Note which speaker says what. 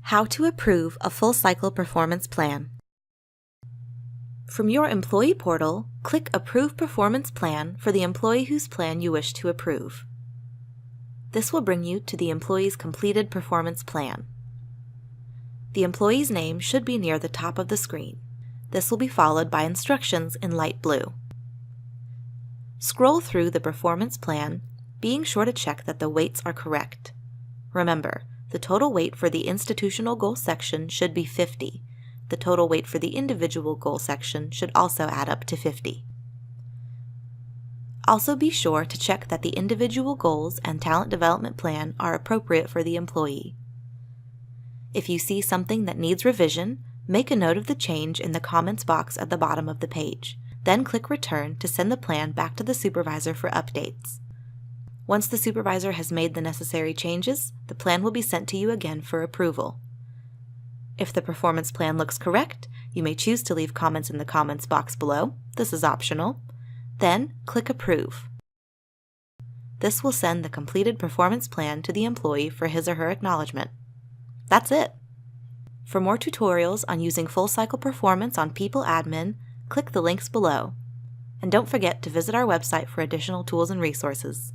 Speaker 1: How to approve a full cycle performance plan. From your employee portal, click Approve Performance Plan for the employee whose plan you wish to approve. This will bring you to the employee's completed performance plan. The employee's name should be near the top of the screen. This will be followed by instructions in light blue. Scroll through the performance plan, being sure to check that the weights are correct. Remember, the total weight for the institutional goal section should be 50. The total weight for the individual goal section should also add up to 50. Also be sure to check that the individual goals and talent development plan are appropriate for the employee. If you see something that needs revision, make a note of the change in the comments box at the bottom of the page. Then click Return to send the plan back to the supervisor for updates. Once the supervisor has made the necessary changes, the plan will be sent to you again for approval. If the performance plan looks correct, you may choose to leave comments in the comments box below. This is optional. Then click Approve. This will send the completed performance plan to the employee for his or her acknowledgement. That's it. For more tutorials on using full cycle performance on People Admin, click the links below. And don't forget to visit our website for additional tools and resources.